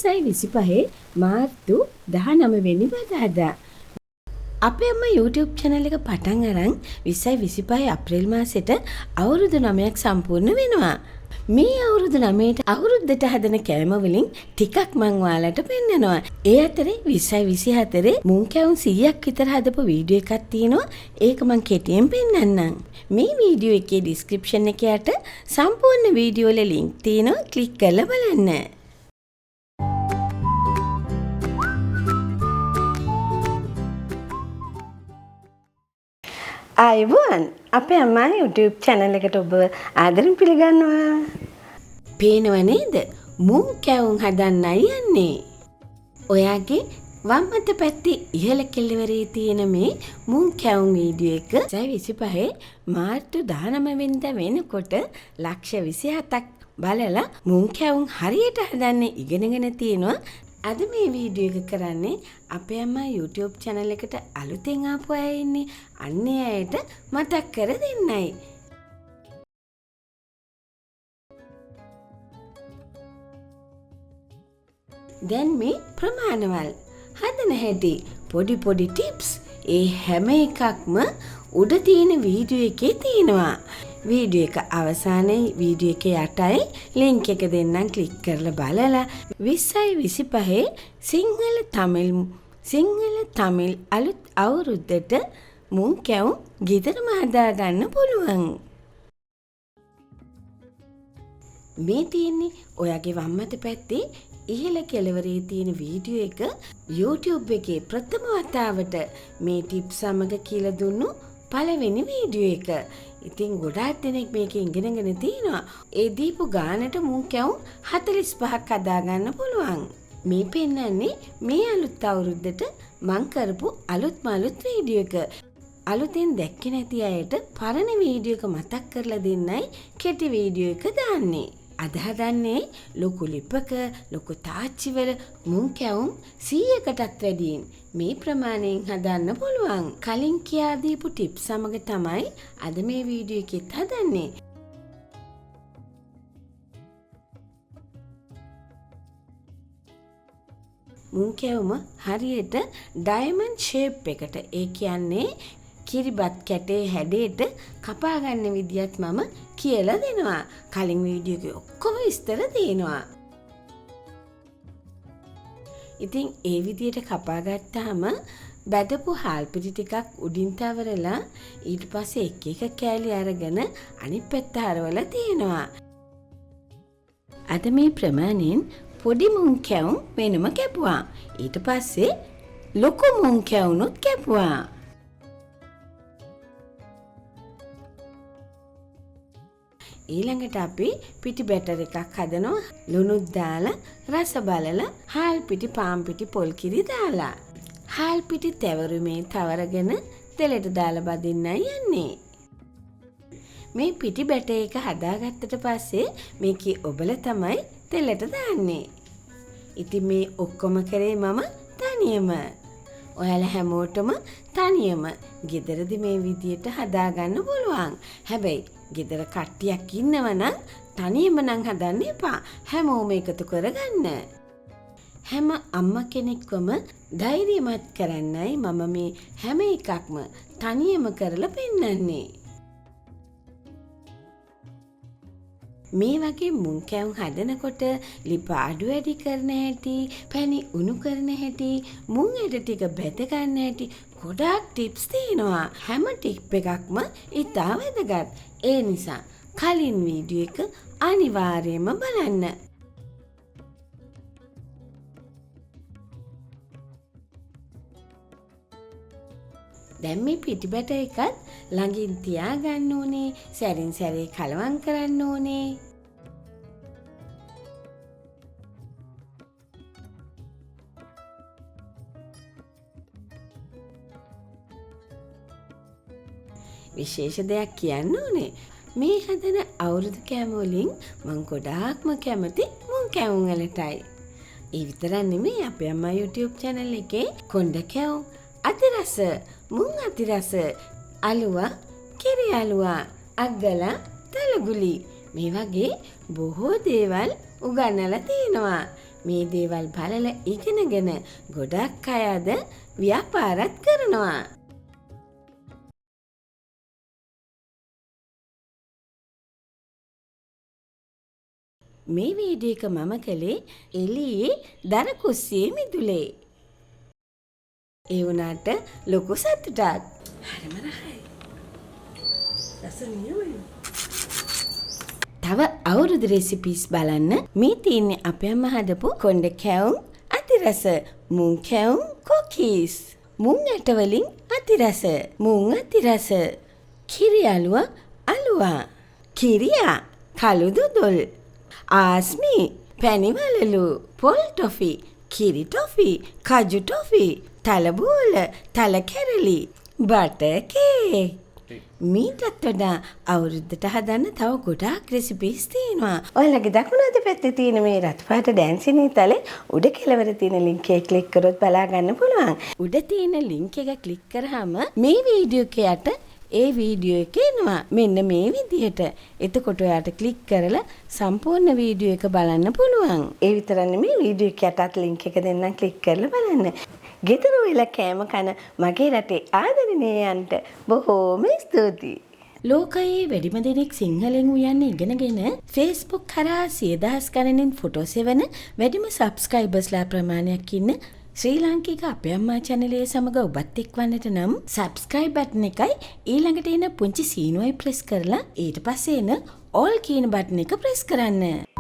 2025 මාර්තු 19 වෙනි බදාදා අපේ අම්මා YouTube channel එක පටන් අරන් 2025 අප්‍රේල් මාසෙට අවුරුදු 9ක් සම්පූර්ණ වෙනවා. මේ අවුරුදු 9ට අවුරුද්දට හදන කෑම වලින් ටිකක් මං ඔයාලට පෙන්නනවා. ඒ අතරේ 2024 මුං කැවුම් 100ක් විතර හදපු වීඩියෝ එකක් තියෙනවා. ඒක මං කෙටියෙන් පෙන්නන්නම්. මේ වීඩියෝ එකේ description එකේ යට සම්පූර්ණ වීඩියෝ වල link තියෙනවා. ක්ලික් කරලා බලන්න. ආයුබෝවන් අපේ අම්මා YouTube channel එකට ඔබ ආදරෙන් පිළිගන්නවා. පේනව නේද? මුං කැවුම් හදන්නයි යන්නේ. ඔයාගේ වම් අත පැත්තේ ඉහළ කෙළවරේ තියෙන මේ මුං කැවුම් වීඩියෝ එක 2025 මාර්තු 19 වෙනිදා වෙනකොට ලක්ෂ 27ක් බලලා මුං කැවුම් හරියට හදන්න ඉගෙනගෙන තියෙනවා. අද මේ වීඩියෝ එක කරන්නේ අපේ අම්මා YouTube channel එකට අලුතෙන් ආපු අය ඉන්නේ. අන්නේ අයට මතක් කර දෙන්නයි. දැන් මේ ප්‍රමාණවල් හදන හැටි පොඩි ටිප්ස් ඒ හැම එකක්ම උඩ තියෙන වීඩියෝ එකේ තියෙනවා. වීඩියෝ එක අවසානයේ වීඩියෝ එකේ යටයි link එක දෙන්නම් ක්ලික් කරලා බලලා 2025 සිංහල තමිල් අලුත් අවුරුද්දට මුං කැවුම් ගෙදරම හදා ගන්න පුළුවන්. මේ තියෙන්නේ ඔයාගේ වම් අත පැත්තේ ඉහළ කෙළවරේ තියෙන වීඩියෝ එක YouTube එකේ ප්‍රථම වතාවට මේ ටිප්ස් සමග කියලා දුන්නු පළවෙනි වීඩියෝ එක. ඉතින් ගොඩාක් දෙනෙක් මේක ඉගෙනගෙන තිනවා. ඒ දීපු ගානට මුං කැවුම් 45ක් හදා ගන්න පුළුවන්. මේ පෙන්නන්නේ මේ අලුත් අවුරුද්දට මං කරපු අලුත් වීඩියෝ එක. අලුතෙන් දැක්කේ නැති අයට පරණ වීඩියෝ එක මතක් කරලා දෙන්නයි කෙටි වීඩියෝ එක දාන්නේ. අද හදන්නේ ලොකු ලිපක ලොකු තාච්චිවල මුං කැවුම් 100කටත් වැඩියෙන් මේ ප්‍රමාණයෙන් හදන්න පුළුවන්. කලින් කියා දීපු ටිප්ස් සමග තමයි අද මේ වීඩියෝ එකෙත් හදන්නේ. මුං කැවුම හරියට ඩයමන්ඩ් ෂේප් එකට, ඒ කියන්නේ කිරිබත් කැටේ හැඩයට කපා ගන්න විදියත් මම කියලා දෙනවා. කලින් වීඩියෝ එකේ ඔක්කොම විස්තර තියෙනවා. ඉතින් ඒ විදියට කපා ගත්තාම බැදපු හාල් පිටි ටිකක් උඩින් තවරලා ඊට පස්සේ එක කෑලි අරගෙන අනිත් පැත්ත හරවලා තියෙනවා. අද මේ ප්‍රමාණයෙන් පොඩි මුං කැවුම් වෙනම කැපුවා. ඊට පස්සේ ලොකු මුං කැවුනුත් කැපුවා. ඊළඟට අපි පිටි බැටර් එකක් හදනවා. ලුණුත් දාලා රස බලලා හාල් පිටි පාන් පිටි පොල් කිරි දාලා හාල් පිටි තැවරුමේ තවරගෙන තෙලට දාලා බදින්නයි යන්නේ. මේ පිටි බැටර් එක හදාගත්තට පස්සේ මේකේ ඔබල තමයි තෙලට දාන්නේ. ඉතින් මේ ඔක්කොම කරේ මම තනියම. ඔයාලා හැමෝටම තනියම ගෙදරදි මේ විදියට හදාගන්න පුළුවන්. හැබැයි ගෙදර කට්ටියක් ඉන්නවනම් තනියම නම් හදන්න එපා. හැමෝම එකතු කරගන්න. හැම අම්මා කෙනෙක්වම ධෛර්යමත් කරන්නයි මම මේ හැම එකක්ම තනියම කරලා පෙන්නන්නේ. මේ වගේ මුං කැවුම් හදනකොට ලිප අඩු වැඩි කරන හැටි, පැණි උණු කරන හැටි, මුං ඇට ටික බැද ගන්න හැටි ගොඩාක් ටිප්ස් තියෙනවා. හැම ටිප් එකක්ම ඉතා වැදගත්. ඒ නිසා කලින් වීඩියෝ එක අනිවාර්යයෙන්ම බලන්න. දැන් මේ පිටි බැට එකත් ළඟින් තියාගන්න ඕනේ. සැරින් සැරේ කලවම් කරන්න ඕනේ. විශේෂ දෙයක් කියන්න ඕනේ. මේ හදන අවුරුදු කෑම වලින් මම ගොඩාක්ම කැමති මුං කැවුම් වලටයි. ඒ විතරක් නෙමෙයි අපේ අම්මා YouTube channel එකේ කොණ්ඩ කැවුම්, අතිරස, මුං අතිරස, අලුවා, කිරි අලුවා, අග්ගලා, තලගුලි මේ වගේ බොහෝ දේවල් උගන්වලා තියෙනවා. මේ දේවල් බලලා ඉගෙනගෙන ගොඩක් අය අද ව්‍යාපාරත් කරනවා. මේ වීඩියෝ එක මම කළේ එළියේ දර කුස්සියේ මිදුලේ. ඒ වුණාට ලොකු සතුටක්. හරිම රහයි. තව අවුරුදු රෙසිපීස් බලන්න මේ තියෙන්නේ අපේ අම්මා හදපු කොණ්ඩ කැවුම් අතිරස මුං කැවුම් කුකීස්. මුං ඇට වලින් අතිරස මුං අතිරස කිරි අලුවා කිරියා කළු දුදුල් ආස්මි පැණිවලලු පොල් ටොෆි කිරි ටොෆි කජු ටොෆි තලබූල තලකැරලි බටර් කේක්. මීටත් වඩා අවුරුද්දට හදන්න තව ගොඩාක් රෙසිපීස් තියෙනවා. ඔයාලගේ දකුණු අත පැත්තේ තියෙන මේ රතු පාට ඩෑන්සින් ඉතලේ උඩ කෙළවර තියෙන ලින්ක් එක ක්ලික් කරොත් බලා ගන්න පුළුවන්. උඩ තියෙන ලින්ක් එක ක්ලික් කරාම මේ වීඩියෝ එකයට ඒ වීඩියෝ එක එනවා. මෙන්න මේ විදිහට. එතකොට ඔයාට ක්ලික් කරලා සම්පූර්ණ වීඩියෝ එක බලන්න පුළුවන්. ඒ විතරක් නෙමෙයි වීඩියෝ එක යටත් ලින්ක් එක දෙන්නම් ක්ලික් කරලා බලන්න. ගෙදර වෙලා කෑම කන මගේ රටේ ආදරණීයයන්ට බොහෝම ස්තුතියි. ලෝකයේ වැඩිම දෙනෙක් සිංහලෙන් උයන්න ඉගෙනගෙන Facebook කරා 100,000 ගණනින් ෆොටෝ සෙවන වැඩිම සබ්ස්ක්‍රයිබර්ස්ලා ප්‍රමාණයක් ඉන්න ශ්‍රී ලාංකික අපේ අම්මා channel සමග ඔබත් එක්වන්නට නම් subscribe button එකයි ඊළඟට එන පුංචි සීනුවයි press කරලා ඊට පස්සේ එන all කියන button එක press කරන්න.